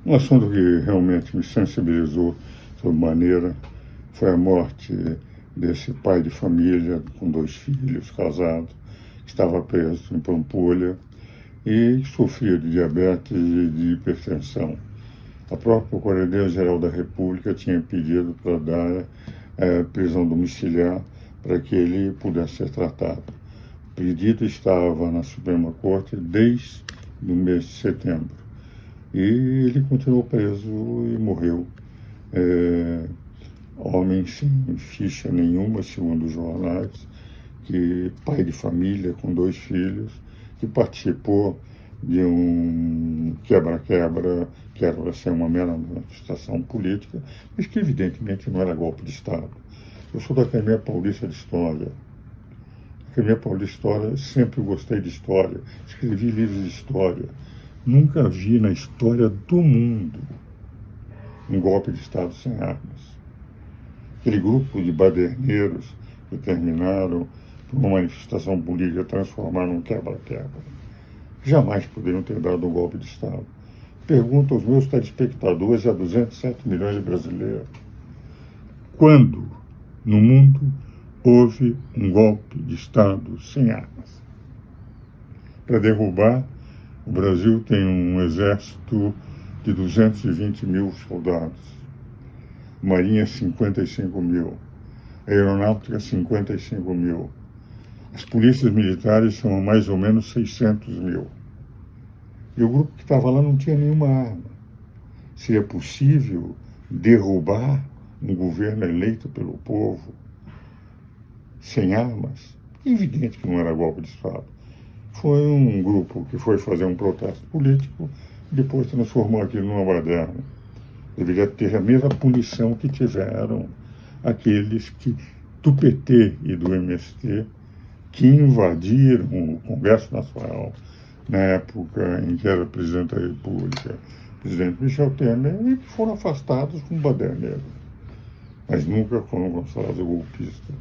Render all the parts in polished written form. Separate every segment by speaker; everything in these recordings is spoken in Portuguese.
Speaker 1: Um assunto que realmente me sensibilizou sobremaneira foi a morte desse pai de família com 2 filhos, casado, que estava preso em Pampulha e sofria de diabetes e de hipertensão. A própria Procuradoria-Geral da República tinha pedido para dar prisão domiciliar para que ele pudesse ser tratado. O pedido estava na Suprema Corte desde o mês de setembro. E ele continuou preso e morreu. Homem sem ficha nenhuma, segundo os jornais, que pai de família com 2 filhos, que participou de um quebra-quebra, que era para ser uma mera manifestação política, mas que evidentemente não era golpe de Estado. Eu sou da Academia Paulista de História. A Academia Paulista de História, sempre gostei de história, escrevi livros de história. Nunca vi na história do mundo um golpe de Estado sem armas. Aquele grupo de baderneiros que terminaram por uma manifestação política transformaram num quebra-quebra. Jamais poderiam ter dado um golpe de Estado. Pergunto aos meus telespectadores e a 207 milhões de brasileiros: quando no mundo houve um golpe de Estado sem armas? Para derrubar, o Brasil tem um exército de 220 mil soldados, Marinha 55 mil, Aeronáutica 55 mil, as polícias militares são mais ou menos 600 mil. E o grupo que estava lá não tinha nenhuma arma. Seria possível derrubar um governo eleito pelo povo sem armas? É evidente que não era golpe de Estado. Foi um grupo que foi fazer um protesto político e depois transformou aquilo numa baderna. Deveria ter a mesma punição que tiveram aqueles do PT e do MST que invadiram o Congresso Nacional na época em que era presidente da República, presidente Michel Temer, e que foram afastados com baderneiro, mas nunca foram considerados golpistas.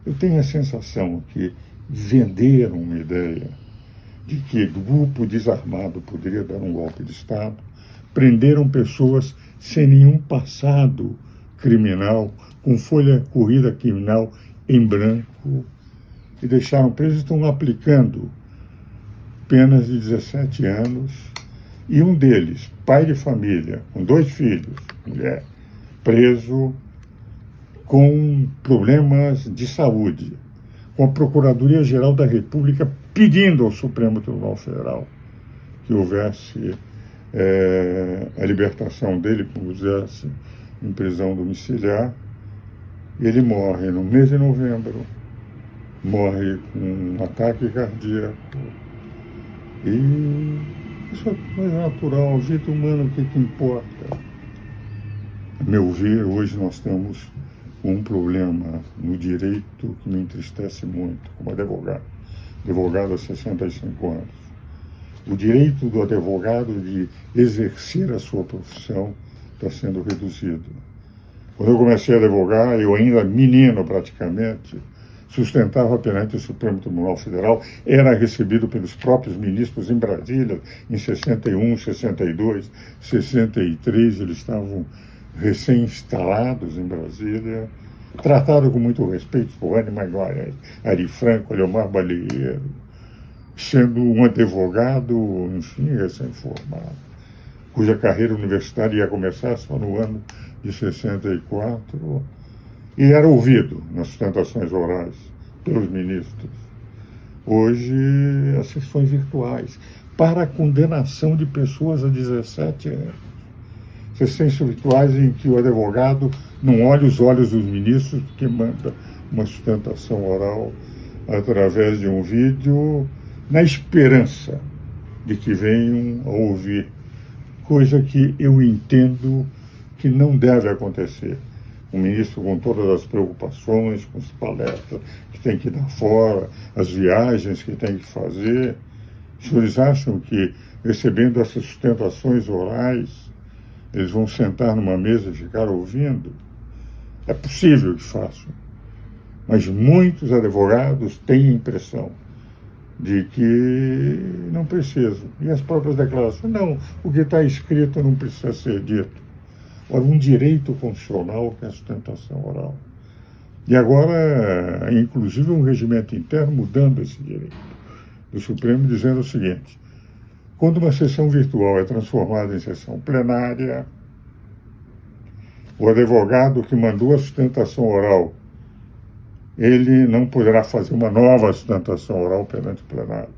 Speaker 1: Eu tenho a sensação que venderam uma ideia de que o grupo desarmado poderia dar um golpe de Estado, prenderam pessoas sem nenhum passado criminal, com folha corrida criminal em branco, e deixaram presos e estão aplicando penas de 17 anos, e um deles, pai de família, com 2 filhos, mulher, preso com problemas de saúde, com a Procuradoria-Geral da República pedindo ao Supremo Tribunal Federal que houvesse a libertação dele, como pusesse em prisão domiciliar. E ele morre no mês de novembro, morre com um ataque cardíaco. E isso é coisa natural, a vida humana, o que importa? A meu ver, hoje nós temos um problema no direito que me entristece muito, como advogado há 65 anos. O direito do advogado de exercer a sua profissão está sendo reduzido. Quando eu comecei a advogar, eu ainda menino praticamente, sustentava perante o Supremo Tribunal Federal, era recebido pelos próprios ministros em Brasília, em 61, 62, 63, eles estavam recém-instalados em Brasília, tratado com muito respeito por Anne Maguire, Ari Franco, Leomar Balieiro, sendo um advogado, enfim, recém-formado, cuja carreira universitária ia começar só no ano de 64, e era ouvido nas sustentações orais pelos ministros. Hoje, as sessões virtuais, para a condenação de pessoas a 17 anos. Sessões virtuais em que o advogado não olha os olhos dos ministros, porque manda uma sustentação oral através de um vídeo, na esperança de que venham a ouvir, coisa que eu entendo que não deve acontecer. O ministro, com todas as preocupações, com as palestras que tem que dar fora, as viagens que tem que fazer, os senhores acham que, recebendo essas sustentações orais, eles vão sentar numa mesa e ficar ouvindo? É possível que façam, mas muitos advogados têm a impressão de que não preciso. E as próprias declarações, não, o que está escrito não precisa ser dito. Ora, um direito constitucional que é a sustentação oral. E agora, inclusive, um regimento interno mudando esse direito do Supremo, dizendo o seguinte: quando uma sessão virtual é transformada em sessão plenária, o advogado que mandou a sustentação oral, ele não poderá fazer uma nova sustentação oral perante o plenário.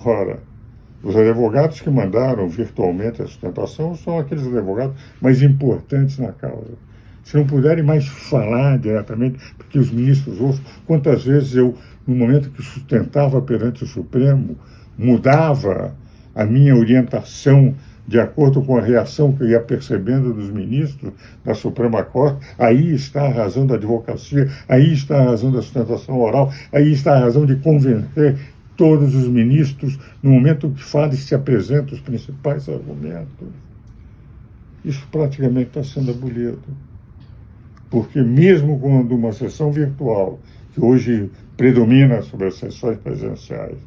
Speaker 1: Ora, os advogados que mandaram virtualmente a sustentação são aqueles advogados mais importantes na causa. Se não puderem mais falar diretamente, porque os ministros ouçam, quantas vezes eu, no momento que sustentava perante o Supremo, mudava a minha orientação de acordo com a reação que eu ia percebendo dos ministros da Suprema Corte. Aí está a razão da advocacia, aí está a razão da sustentação oral, aí está a razão de convencer todos os ministros no momento que fala e se apresentam os principais argumentos. Isso praticamente está sendo abolido. Porque mesmo quando uma sessão virtual, que hoje predomina sobre as sessões presenciais,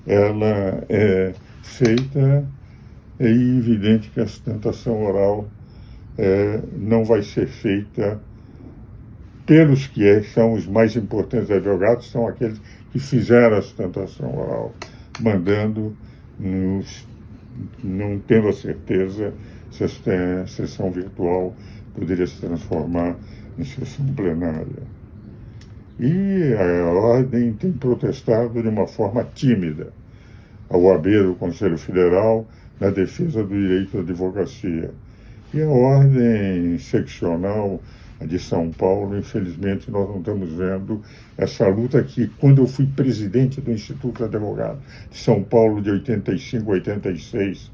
Speaker 1: ela é feita, é evidente que a sustentação oral não vai ser feita pelos que são os mais importantes advogados, são aqueles que fizeram a sustentação oral, mandando, não tendo a certeza se a sessão virtual poderia se transformar em sessão plenária. E a Ordem tem protestado de uma forma tímida a OAB do Conselho Federal na defesa do direito à advocacia. E a Ordem Seccional de São Paulo, infelizmente, nós não estamos vendo essa luta que, quando eu fui presidente do Instituto de Advogado de São Paulo de 85 a 86,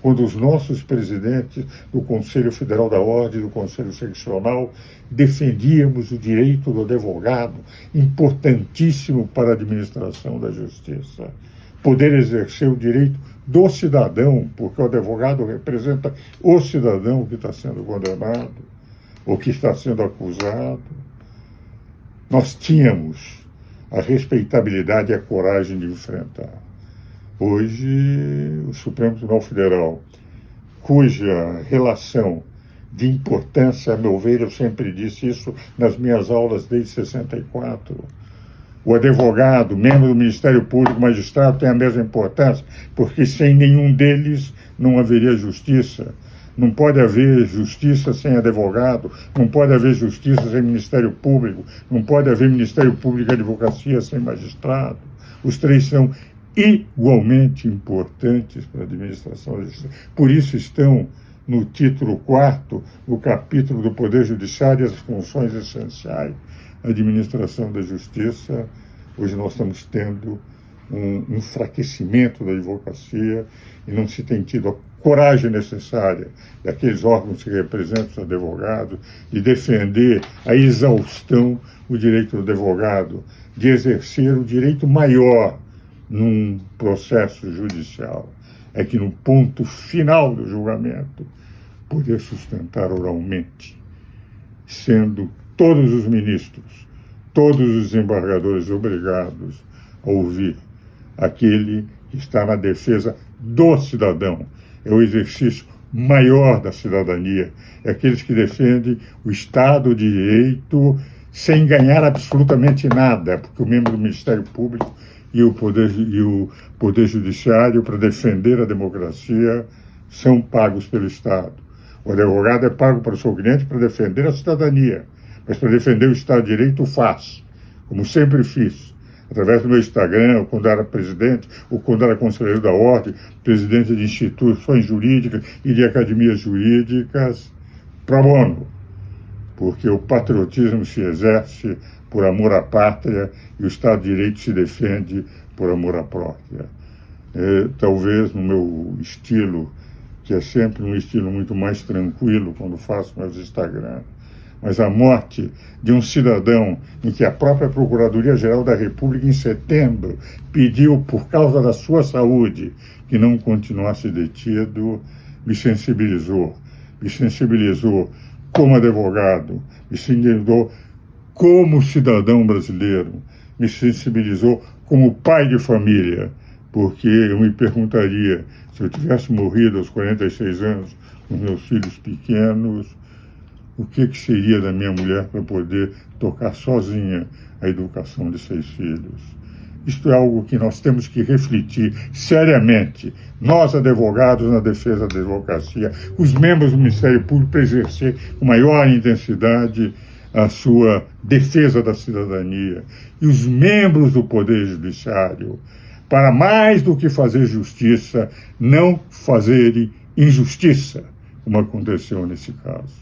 Speaker 1: quando os nossos presidentes do Conselho Federal da Ordem e do Conselho Seccional defendíamos o direito do advogado, importantíssimo para a administração da justiça. Poder exercer o direito do cidadão, porque o advogado representa o cidadão que está sendo condenado, ou que está sendo acusado. Nós tínhamos a respeitabilidade e a coragem de enfrentar. Hoje, o Supremo Tribunal Federal, cuja relação de importância, a meu ver, eu sempre disse isso nas minhas aulas desde 64, o advogado, membro do Ministério Público, magistrado, tem a mesma importância, porque sem nenhum deles não haveria justiça. Não pode haver justiça sem advogado, não pode haver justiça sem Ministério Público, não pode haver Ministério Público e advocacia sem magistrado. Os três são igualmente importantes para a administração da justiça. Por isso estão no título 4, no capítulo do Poder Judiciário e as funções essenciais. A administração da justiça, hoje nós estamos tendo um enfraquecimento da advocacia e não se tem tido a coragem necessária daqueles órgãos que representam os advogados de defender a exaustão o direito do advogado, de exercer o direito maior num processo judicial, é que no ponto final do julgamento poder sustentar oralmente, sendo todos os ministros, todos os desembargadores obrigados a ouvir aquele que está na defesa do cidadão. É o exercício maior da cidadania, é aqueles que defendem o Estado de Direito sem ganhar absolutamente nada, porque o membro do Ministério Público e o Poder Judiciário, para defender a democracia, são pagos pelo Estado. O advogado é pago para o seu cliente para defender a cidadania, mas para defender o Estado de Direito faz, como sempre fiz, através do meu Instagram, ou quando era presidente, ou quando era conselheiro da Ordem, presidente de instituições jurídicas e de academias jurídicas, pro bono, porque o patriotismo se exerce por amor à pátria e o Estado de Direito se defende por amor à própria. Talvez no meu estilo, que é sempre um estilo muito mais tranquilo quando faço meus Instagram, mas a morte de um cidadão em que a própria Procuradoria-Geral da República, em setembro, pediu, por causa da sua saúde, que não continuasse detido, me sensibilizou como advogado, me sensibilizou como cidadão brasileiro, me sensibilizou como pai de família, porque eu me perguntaria, se eu tivesse morrido aos 46 anos, com meus filhos pequenos, o que seria da minha mulher para poder tocar sozinha a educação de 6 filhos? Isto é algo que nós temos que refletir seriamente. Nós, advogados na defesa da advocacia, os membros do Ministério Público, para exercer com maior intensidade a sua defesa da cidadania. E os membros do Poder Judiciário, para mais do que fazer justiça, não fazerem injustiça, como aconteceu nesse caso.